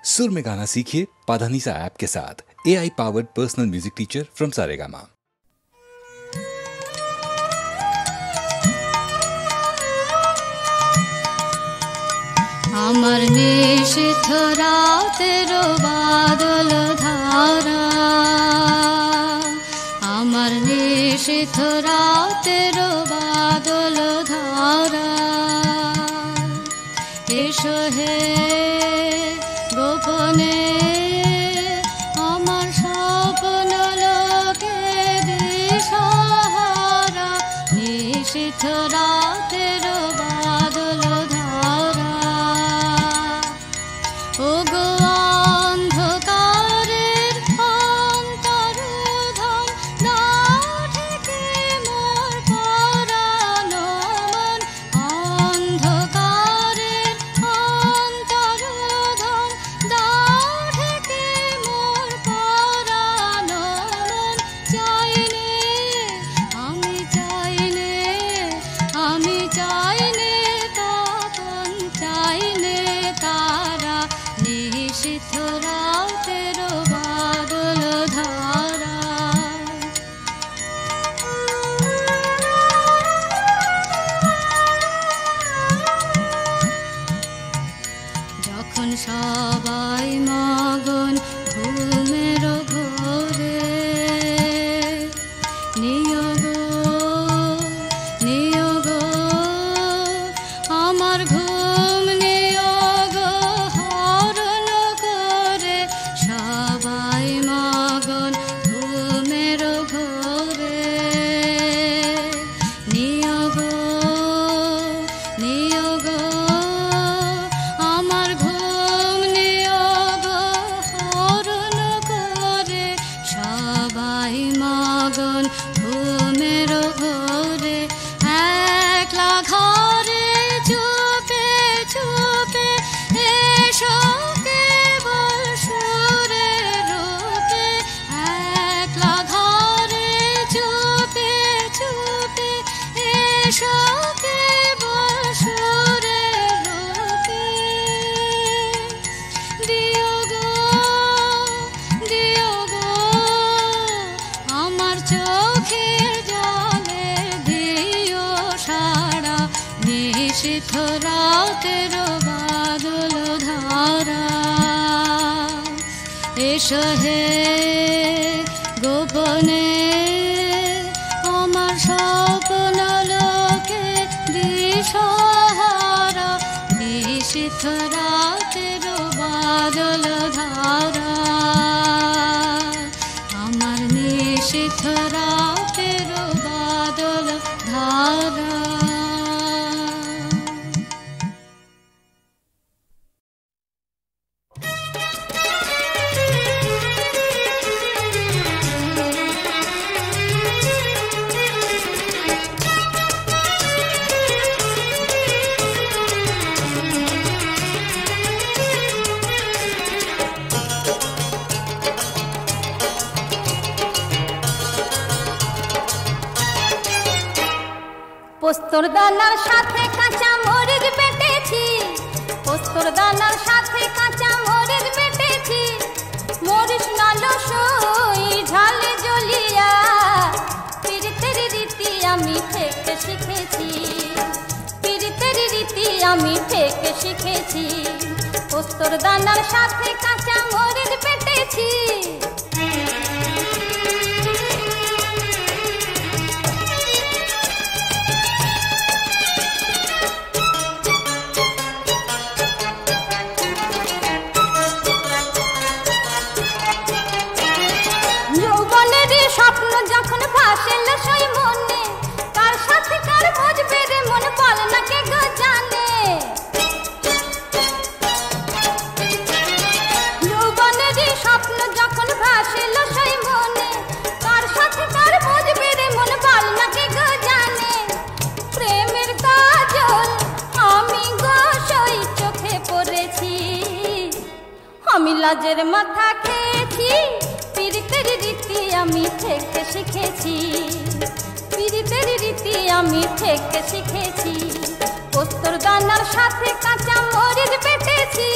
सुर में गाना सीखिए पाधानीसा ऐप के साथ। AI powered personal music teacher from Saregama. আমার নিশীথ রাতের বাদল ধারা, আমার নিশীথ রাতের বাদল ধারা, এসো হে গোপনে আমার স্বপ্ন লোকে দিশাহারা, নিশীথ রাতের বাদল ধারা। ওগো অন্ধকারের অন্তরধাম, দাও ঢেকে মোর পরানো মন, অন্ধকারের অন্তরধাম, দাও ঢেকে মোর পরানো মন। চাইনে আমি চাইনে, আমি চাইনে তখন চাইনে তারা, নিশীথ রাতের বাদল ধারা। যখন সবাই মগন ঘুমের ঘোরে, নিয়োগ নিয়োগ আমার ঘুম নিয়োগ হরণ করে, সবাই মগন ঘুমের ঘোরে, নিয়োগ নিয়োগ আমার ঘুম নিয়োগ হরণ করে, সবাই মগন ঘুমের ঘোরে। একলা ঘরে চুপে চুপে এসো কেবল সুরের রূপে, একলা ঘরে চুপে চুপে এসো কেবল সুরের রূপে। দিও গো দিও গো আমার চোখের জলে দিও সারা, নিশীথ রাতের বাদল ধারা। এসো হে গোপনে আমার স্বপ্ন লোকে দিশাহারা, নিশীথ রাতের বাদল ধারা, আমার নিশীথ রাতের বাদল ধারা। পোস্তর দানার সাথে কাঁচা মরিচ বেটেছি, পোস্তর দানার সাথে কাঁচা মরিচ বেটেছি, মরিচ নালো সই ঝালে জ্বলিয়া, পীড়িতের রীতি আমি থেকে শিখেছি, পীড়িতের রীতি আমি থেকে শিখেছি, পোস্তর দানার সাথে কাঁচা মরিচ বেটেছি। স্বপ্ন যখন ভাসেল সই মনে, কার সাথে কার বুঝবে রে মন বল না কে গো জানে। যৌবনের স্বপ্ন যখন ভাসেল সই মনে, কার সাথে কার বুঝবে রে মন বল না কে গো জানে। প্রেমের কাজল আমি গো সই চোখে পড়েছি, আমি লাজের মাথা খেয়েছি, পীড়িতের রীতি আমি থেকে শিখেছি, পীড়িতের রীতি আমি থেকে শিখেছি, পোস্তর দানার সাথে কাঁচা মরিচ বেটেছি।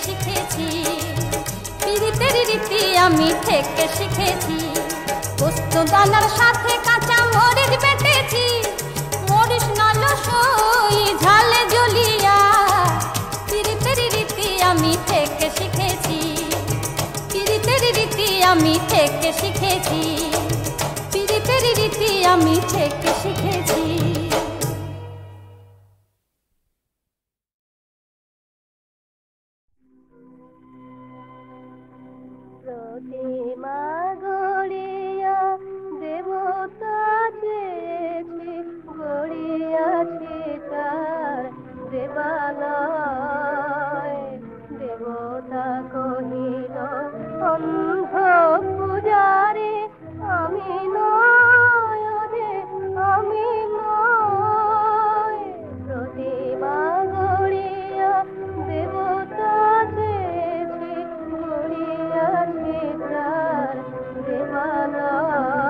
শিখেছি, পিরিতের রীতি আমি থেকে শিখেছি। পোস্ত দানার সাথে কাঁচা মরিচ বেটেছি, মরিচ নল সই ঝালে জ্বলিয়া, পিরিতের রীতি আমি থেকে শিখেছি, পিরিতের রীতি আমি থেকে শিখেছি, পিরিতের রীতি আমি থেকে শিখেছি। প্রতিমা গড়িয়া দেবতা চেয়েছি, গড়িয়াছি তার দেবালয়। দেবতা কহিল অন্ধ পূজারি আমি নয় রে, আমি নয়। প্রতিমা গড়িয়া দেবতা চেয়েছি, গড়িয়াছি তার দেবালয়।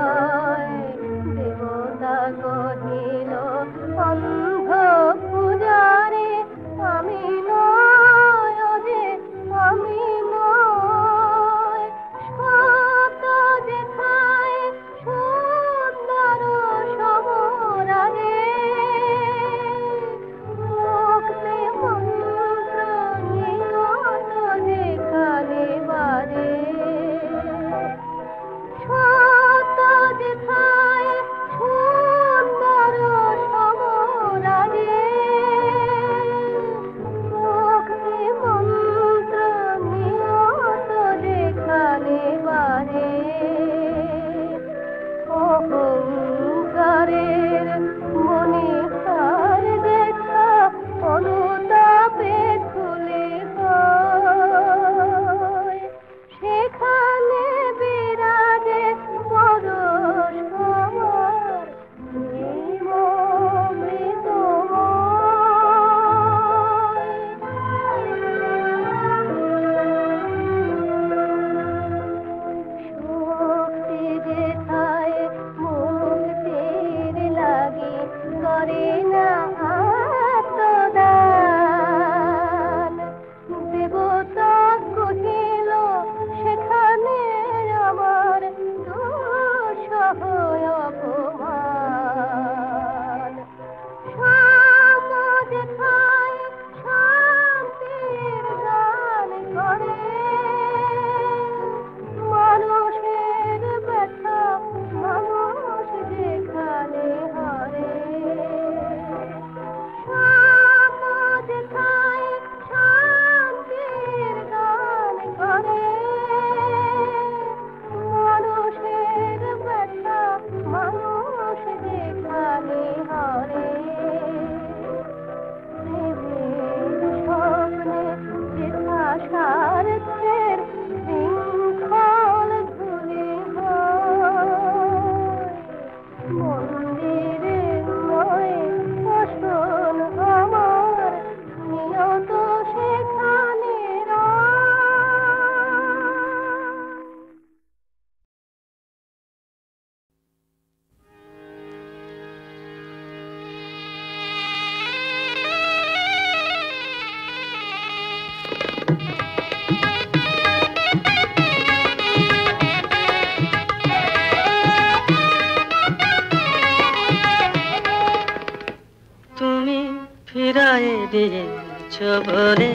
দেবতা কহিল অন্ধ পূজারি আমি নয় রে, আমি নয়। শত যেথায় সুন্দর সমরাগে, মুক্তি মন্ত্র নিয়ত যেখানে বাজে। শত যেথায় সুন্দর সমরাগে, মুক্তি মন্ত্র নিয়ত যেখানে বাজে। অহংকারের মণিহার দেখা অনুতাপে খুলে হয়, সেখানে বিরাজে পরশ আমার শক্তি যেথায় মুক্তির লাগি করে না আত্মদান। দেবতা কহিল সেখানে আমার দুঃসহ অপমান। শাম যেথায় শান্তির গান করে, মানুষের ব্যথা মানুষ যেখানে হারে। শাম যেথায় শান্তির গান করে, মানুষের ব্যথা মানুষ যেখানে হারে। প্রেমের স্বপ্নে যেথা স্বার্থের শৃঙ্খল ধুলি হয়, মন্দিরে নয় আসন আমার নিয়ত সেখানে তুমি ফিরায়ে দিয়েছ বলে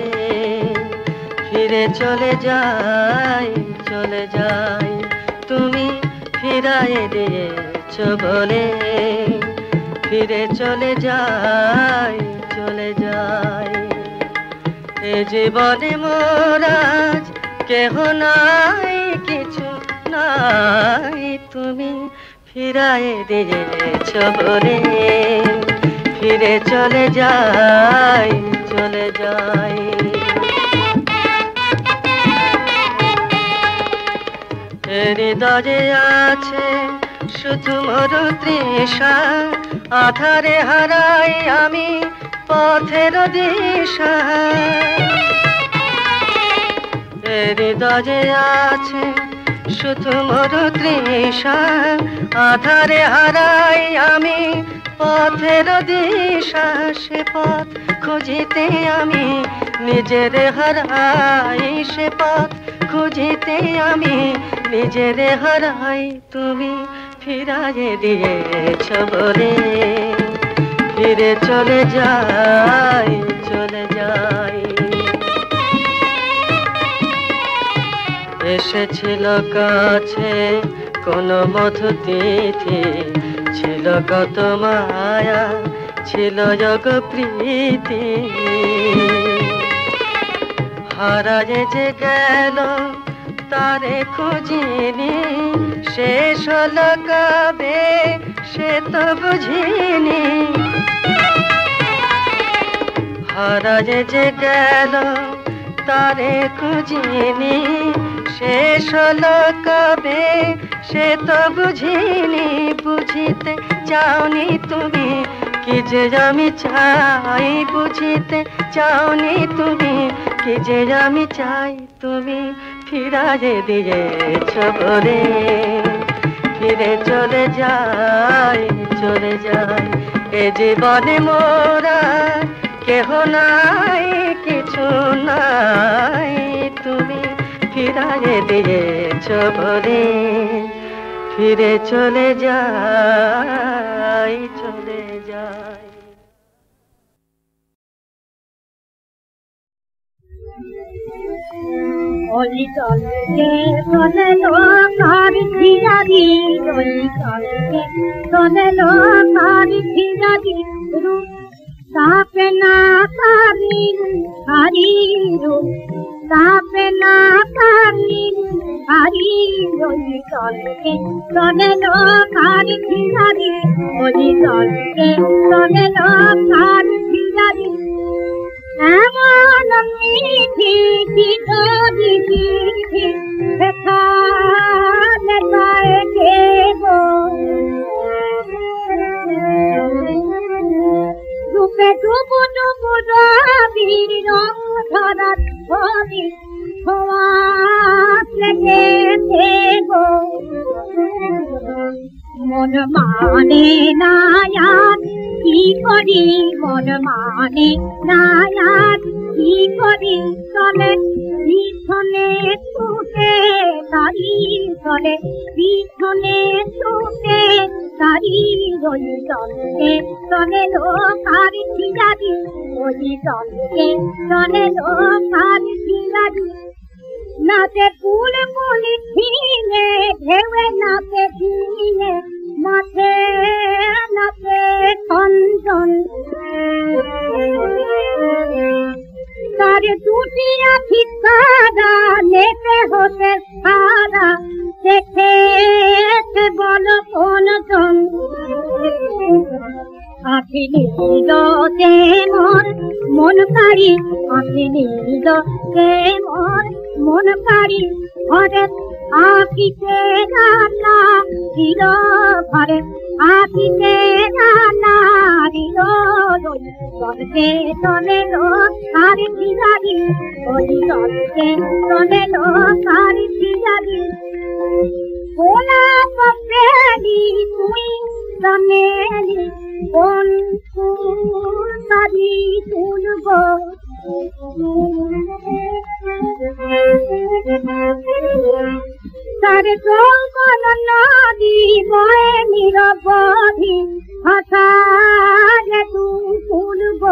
ফিরে চলে যাই, চলে যাই। তুমি ফিরায়ে দিয়েছ বলে ফিরে চলে যাই, চলে যাই। এ জীবনে মোরাজ কেহ নাই, কিছু নাই, তুমি ফিরায়ে দিয়েছ বলে ফিরে চলে যাই, চলে যাই। হৃদয়ে আছে শুধু মরু তৃষা, আধারে হারাই আমি পথের দিশা। হৃদয়ে আছে শুধু মরু তৃষা, আধারে হারাই আমি পথের দিশা। সে পথ খুঁজিতে আমি নিজের হারাই সে পথ খুঁজিতে আমি নিজের হারাই তুমি ফিরাইয়ে দিয়েছ বলে ফিরে চলে যাই চলে যাই এসেছিল কাছে কোন মধু তিথি ছিল কত মায়া ছিল যোগ প্রীতি হারায়ে যে গেল তারে খুঁজিনি শেষ হলো কবে সে তো বুঝিনি হারায়ে যে গেল তারে খুঁজিনি শেষ হলো কবে সে তো বুঝিনি বুঝিতে চাওনি তুমি কি যে আমি চাই বুঝিতে চাওনি তুমি কি যে আমি চাই তুমি ফিরাইয়ে দিয়েছ বলে ফিরে চলে যাই এ জীবনে মোরা কেহ নাই কিছু নাই তুমি ফিরাইয়ে দিয়েছ বলে ফিরে চলে যাই ওই চলকে চলে লোকার ফিরাবি ওই চলকে চলে লোকার ফিরাবি তাপে না পারি হারি তাপে না পারি হারি ওই চলকে চলে লোকার ফিরাবি ওই চলকে চলে লোকার ফিরাবি এমন মিঠি চিঠি চিঠি এখানে গায়ে দেব রূপে ডুবু ডুবু রবির রং ধরার ছবি লেগে দেব মন মানে না কি করি মন মানে না কি করি চলে পিছনে ছুটে তারি চলে পিছনে ছুটে তারি ওই চলকে চলে লোকার ফিরাবি ওই চলকে চলে লোকার ফিরাবি নাচে ফুল ফুলি ছিনে ঢেউয়ে নাচে ছিনে মাঠে নাচে কঞ্চন তার দুটি আখি সারা নেতে হতে সারা দেখে বল কোন জন আখি নীল মোর মন কারি আখি নীল মোর মন কারি ঘরে আখিতে রান্না দিল ঘরে আখিতে রান্না দিল চলতে চলে লোকার ফিরাবি ওই চলতে চলে লোকার ফিরাবি গোলাপ প্রেমী তুই চমেলি কোন ফুল সারি তুলব তার জঙ্গল নদী বয়ে নিরবধি ভাষা তুই তুলব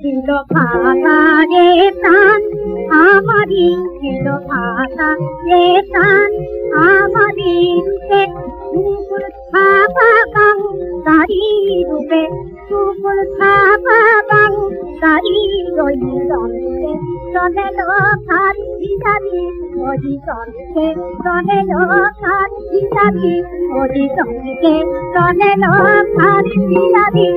দিল ভাষা রে প্রাণ আমারি দিল ভাষা রে প্রাণ আমারি রূপে সুকুল ছাপা গাং তারি রূপে সুকুল ছাপা গাং তারি ওই চলকে চলে লোকার ফিরাবি ওই চলকে চলে লোকার ফিরাবি ওই চলকে চলে লোকার ফিরাবি